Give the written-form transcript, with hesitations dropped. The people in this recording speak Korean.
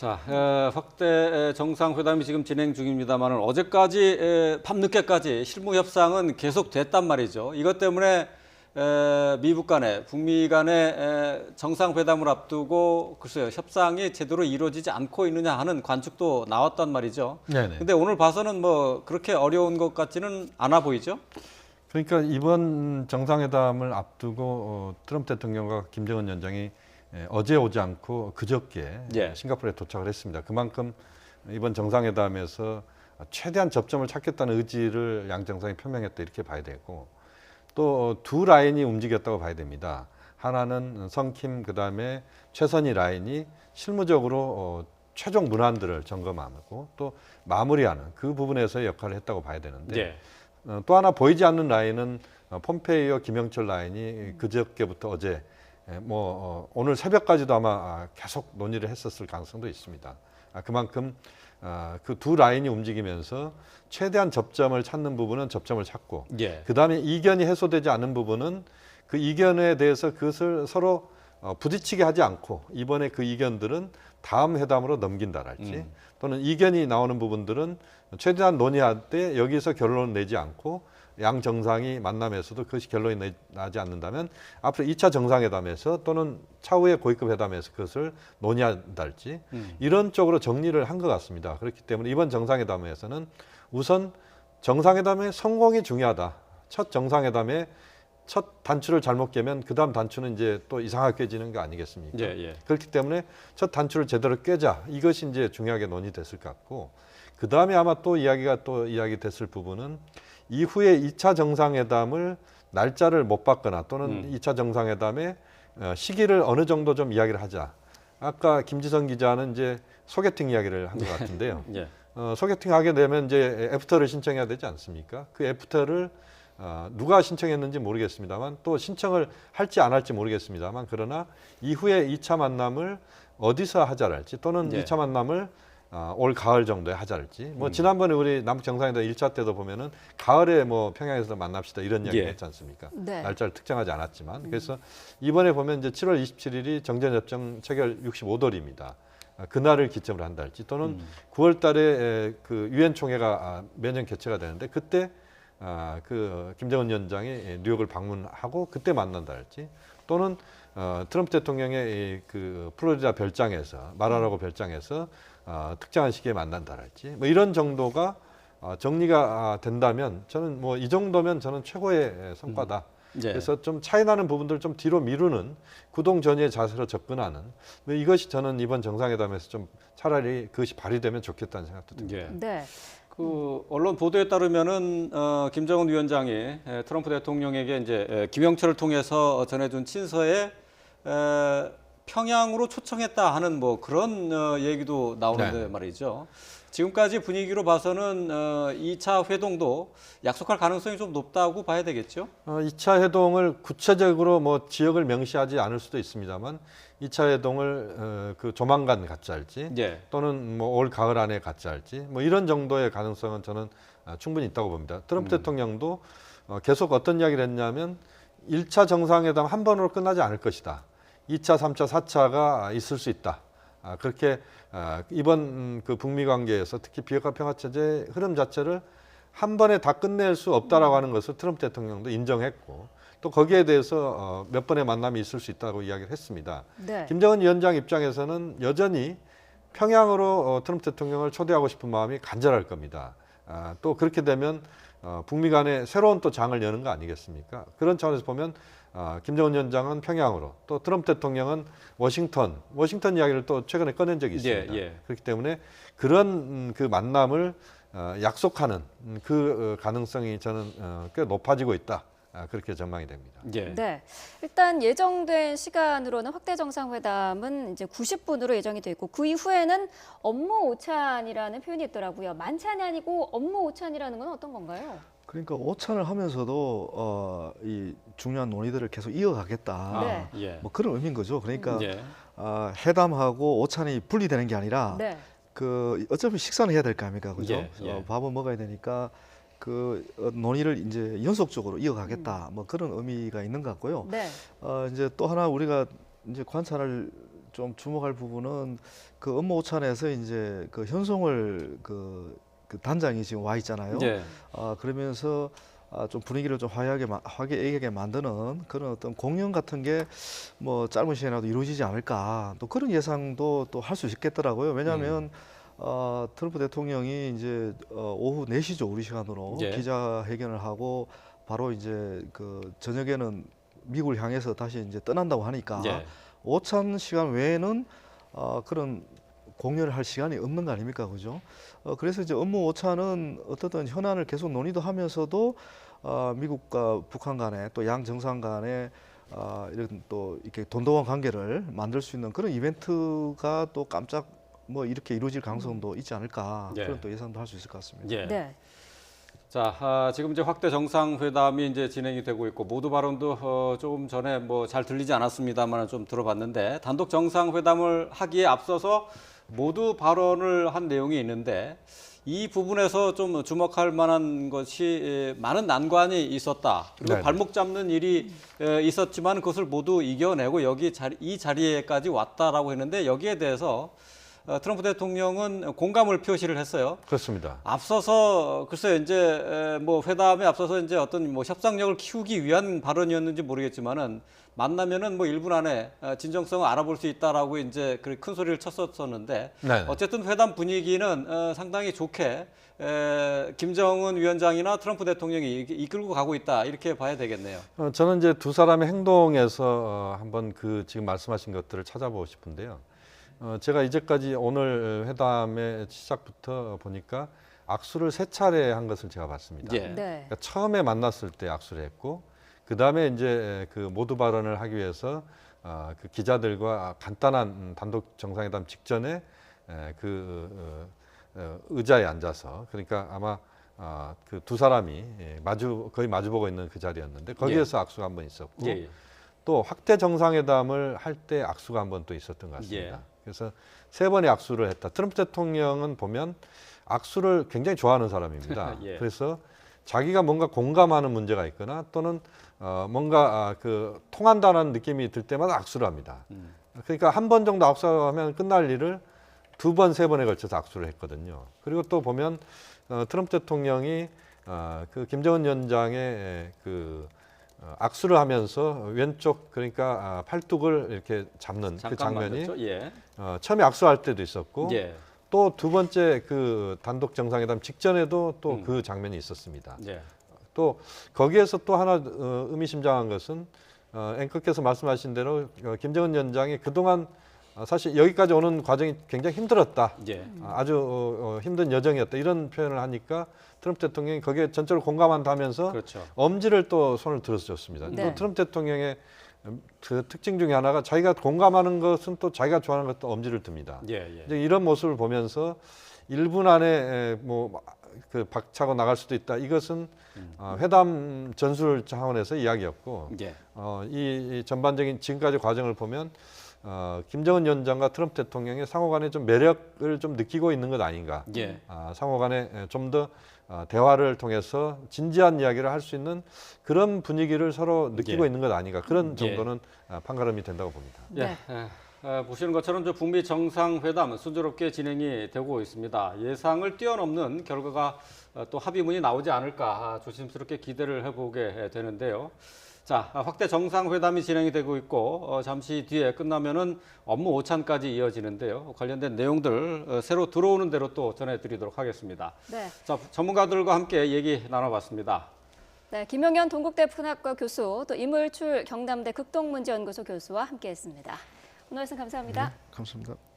자, 확대 정상회담이 지금 진행 중입니다만 어제까지 밤늦게까지 실무 협상은 계속됐단 말이죠. 이것 때문에 미북 간에 북미 간에 정상회담을 앞두고 글쎄요 협상이 제대로 이루어지지 않고 있느냐 하는 관측도 나왔단 말이죠. 네네. 근데 오늘 봐서는 뭐 그렇게 어려운 것 같지는 않아 보이죠. 그러니까 이번 정상회담을 앞두고 트럼프 대통령과 김정은 위원장이 어제 오지 않고 그저께 예. 싱가포르에 도착을 했습니다. 그만큼 이번 정상회담에서 최대한 접점을 찾겠다는 의지를 양 정상이 표명했다 이렇게 봐야 되고 또 두 라인이 움직였다고 봐야 됩니다. 하나는 성킴 그다음에 최선희 라인이 실무적으로 최종 문안들을 점검하고 또 마무리하는 그 부분에서의 역할을 했다고 봐야 되는데 예. 또 하나 보이지 않는 라인은 폼페이오 김영철 라인이 그저께부터 어제 오늘 새벽까지도 아마 계속 논의를 했었을 가능성도 있습니다. 그만큼 그 두 라인이 움직이면서 최대한 접점을 찾는 부분은 접점을 찾고 예. 그다음에 이견이 해소되지 않은 부분은 그 이견에 대해서 그것을 서로 부딪히게 하지 않고 이번에 그 이견들은 다음 회담으로 넘긴다랄지 또는 이견이 나오는 부분들은 최대한 논의할 때 여기서 결론을 내지 않고 양 정상이 만남에서도 그것이 결론이 나지 않는다면 앞으로 2차 정상회담에서 또는 차후의 고위급 회담에서 그것을 논의한달지 이런 쪽으로 정리를 한 것 같습니다. 그렇기 때문에 이번 정상회담에서는 우선 정상회담의 성공이 중요하다. 첫 정상회담에 첫 단추를 잘못 깨면 그 다음 단추는 이제 또 이상하게 깨지는 거 아니겠습니까? 예, 예. 그렇기 때문에 첫 단추를 제대로 깨자 이것이 이제 중요하게 논의됐을 것 같고 그 다음에 아마 또 이야기 됐을 부분은 이후에 2차 정상회담을 날짜를 못 받거나 또는 2차 정상회담의 시기를 어느 정도 좀 이야기를 하자. 아까 김지성 기자는 이제 소개팅 이야기를 한 것 같은데요. 예. 소개팅 하게 되면 이제 애프터를 신청해야 되지 않습니까? 그 애프터를 누가 신청했는지 모르겠습니다만 또 신청을 할지 안 할지 모르겠습니다만 그러나 이후에 2차 만남을 어디서 하자랄지 또는 예. 2차 만남을 올 가을 정도에 하자랄지 뭐 지난번에 우리 남북 정상회담 1차 때도 보면은 가을에 뭐 평양에서 만납시다 이런 이야기 예. 했지 않습니까? 네. 날짜를 특정하지 않았지만 그래서 이번에 보면 이제 7월 27일이 정전협정 체결 65돌입니다. 그날을 기점으로 한달지 또는 9월 달에 그 유엔 총회가 매년 개최가 되는데 그때 그 김정은 위원장이 뉴욕을 방문하고 그때 만난달지 또는 트럼프 대통령의 그 플로리다 별장에서 마라라고 별장에서 특정한 시기에 만난다랄지 뭐 이런 정도가 정리가 된다면 저는 뭐 이 정도면 저는 최고의 성과다. 예. 그래서 좀 차이 나는 부분들 좀 뒤로 미루는 구동 전의 자세로 접근하는 뭐 이것이 저는 이번 정상회담에서 좀 차라리 그것이 발휘되면 좋겠다는 생각도 듭니다. 예. 네. 그 언론 보도에 따르면은 김정은 위원장이 트럼프 대통령에게 이제 김영철을 통해서 전해준 친서에 평양으로 초청했다 하는 뭐 그런 얘기도 나오는데 네. 말이죠. 지금까지 분위기로 봐서는 2차 회동도 약속할 가능성이 좀 높다고 봐야 되겠죠? 2차 회동을 구체적으로 뭐 지역을 명시하지 않을 수도 있습니다만 2차 회동을 그 조만간 갖자 할지 예. 또는 뭐 올 가을 안에 갖자 할지 뭐 이런 정도의 가능성은 저는 충분히 있다고 봅니다. 트럼프 대통령도 계속 어떤 이야기를 했냐면 1차 정상회담 한 번으로 끝나지 않을 것이다. 2차, 3차, 4차가 있을 수 있다. 그렇게 이번 그 북미 관계에서 특히 비핵화 평화 체제의 흐름 자체를 한 번에 다 끝낼 수 없다라고 하는 것을 트럼프 대통령도 인정했고 또 거기에 대해서 몇 번의 만남이 있을 수 있다고 이야기를 했습니다. 네. 김정은 위원장 입장에서는 여전히 평양으로 트럼프 대통령을 초대하고 싶은 마음이 간절할 겁니다. 또 그렇게 되면 북미 간에 새로운 또 장을 여는 거 아니겠습니까? 그런 차원에서 보면 김정은 위원장은 평양으로 또 트럼프 대통령은 워싱턴 이야기를 또 최근에 꺼낸 적이 있습니다. 예, 예. 그렇기 때문에 그런 그 만남을 약속하는 그 가능성이 저는 꽤 높아지고 있다. 그렇게 전망이 됩니다. 예. 네. 일단 예정된 시간으로는 확대 정상회담은 이제 90분으로 예정이 돼 있고 그 이후에는 업무 오찬이라는 표현이 있더라고요. 만찬이 아니고 업무 오찬이라는 건 어떤 건가요? 그러니까 오찬을 하면서도 이 중요한 논의들을 계속 이어가겠다. 네. 예. 뭐 그런 의미인 거죠. 그러니까 예. 회담하고 오찬이 분리되는 게 아니라 네. 그 어차피 식사는 해야 될 거 아닙니까, 그죠? 예, 예. 밥은 먹어야 되니까 그 논의를 이제 연속적으로 이어가겠다. 뭐 그런 의미가 있는 것 같고요. 네. 이제 또 하나 우리가 이제 관찰할 좀 주목할 부분은 그 업무 오찬에서 이제 그 현송월 그 단장이 지금 와 있잖아요. 예. 그러면서 좀 분위기를 좀 화기애애하게 만드는 그런 어떤 공연 같은 게 뭐 짧은 시간이라도 이루어지지 않을까, 또 그런 예상도 또 할 수 있겠더라고요. 왜냐하면 트럼프 대통령이 이제 오후 4시죠, 우리 시간으로 예. 기자회견을 하고 바로 이제 그 저녁에는 미국을 향해서 다시 이제 떠난다고 하니까 예. 오찬 시간 외에는 그런 공연을 할 시간이 없는 거 아닙니까, 그죠? 그래서 이제 업무 오찬은 어떻든 현안을 계속 논의도 하면서도 미국과 북한 간에 또 양 정상 간에 이런 또 이렇게 돈독한 관계를 만들 수 있는 그런 이벤트가 또 깜짝 뭐 이렇게 이루어질 가능성도 있지 않을까, 예. 그런 또 예상도 할 수 있을 것 같습니다. 예. 네. 자, 지금 이제 확대 정상회담이 이제 진행이 되고 있고 모두 발언도 조금 전에 뭐 잘 들리지 않았습니다만 좀 들어봤는데 단독 정상회담을 하기에 앞서서 모두 발언을 한 내용이 있는데 이 부분에서 좀 주목할 만한 것이 많은 난관이 있었다. 그리고 네네. 발목 잡는 일이 있었지만 그것을 모두 이겨내고 이 자리에까지 왔다라고 했는데 여기에 대해서 트럼프 대통령은 공감을 표시를 했어요. 그렇습니다. 앞서서 글쎄 이제 뭐 회담에 앞서서 이제 어떤 뭐 협상력을 키우기 위한 발언이었는지 모르겠지만은 만나면은 뭐 1분 안에 진정성을 알아볼 수 있다라고 이제 그 큰 소리를 쳤었었는데 네. 어쨌든 회담 분위기는 상당히 좋게 김정은 위원장이나 트럼프 대통령이 이끌고 가고 있다 이렇게 봐야 되겠네요. 저는 이제 두 사람의 행동에서 한번 그 지금 말씀하신 것들을 찾아보고 싶은데요. 제가 이제까지 오늘 회담의 시작부터 보니까 악수를 3차례 한 것을 제가 봤습니다. 예. 네. 그러니까 처음에 만났을 때 악수를 했고, 그 다음에 이제 그 모두 발언을 하기 위해서 그 기자들과 간단한 단독 정상회담 직전에 의자에 앉아서, 그러니까 아마 그 두 사람이 거의 마주보고 있는 그 자리였는데 거기에서 악수가 한 번 있었고, 예. 또 확대 정상회담을 할 때 악수가 한 번 또 있었던 것 같습니다. 예. 그래서 3번의 악수를 했다. 트럼프 대통령은 보면 악수를 굉장히 좋아하는 사람입니다. 예. 그래서 자기가 뭔가 공감하는 문제가 있거나 또는 뭔가 그 통한다는 느낌이 들 때마다 악수를 합니다. 그러니까 한 번 정도 악수하면 끝날 일을 2번, 3번에 걸쳐서 악수를 했거든요. 그리고 또 보면 트럼프 대통령이 그 김정은 위원장의 그 악수를 하면서 왼쪽 그러니까 팔뚝을 이렇게 잡는 그 장면이 만났죠? 예. 처음에 악수할 때도 있었고 예. 또 두 번째 그 단독 정상회담 직전에도 또 그 장면이 있었습니다. 예. 또 거기에서 또 하나 의미심장한 것은 앵커께서 말씀하신 대로 김정은 위원장이 그동안 사실 여기까지 오는 과정이 굉장히 힘들었다. 예. 아주 힘든 여정이었다. 이런 표현을 하니까 트럼프 대통령이 거기에 전적으로 공감한다면서 그렇죠. 엄지를 또 손을 들어서 줬습니다. 네. 또 트럼프 대통령의 그 특징 중에 하나가 자기가 공감하는 것은 또 자기가 좋아하는 것도 엄지를 듭니다. 예. 예. 이제 이런 모습을 보면서 1분 안에 뭐 그 박차고 나갈 수도 있다. 이것은 회담 전술 차원에서 이야기였고, 예. 이 전반적인 지금까지 과정을 보면 김정은 위원장과 트럼프 대통령의 상호간에 좀 매력을 좀 느끼고 있는 것 아닌가. 예. 상호간에 좀 더 대화를 통해서 진지한 이야기를 할 수 있는 그런 분위기를 서로 느끼고 예. 있는 것 아닌가. 그런 예. 정도는 판가름이 된다고 봅니다. 네. 보시는 것처럼 저 북미 정상회담 순조롭게 진행이 되고 있습니다. 예상을 뛰어넘는 결과가 또 합의문이 나오지 않을까 조심스럽게 기대를 해보게 되는데요. 자, 확대 정상회담이 진행이 되고 있고 잠시 뒤에 끝나면은 업무 오찬까지 이어지는데요. 관련된 내용들 새로 들어오는 대로 또 전해드리도록 하겠습니다. 네. 자, 전문가들과 함께 얘기 나눠봤습니다. 네, 김용현 동국대 fun학과 교수, 또 이물출 경남대 극동문제연구소 교수와 함께했습니다. 오늘 말씀 감사합니다. 감사합니다.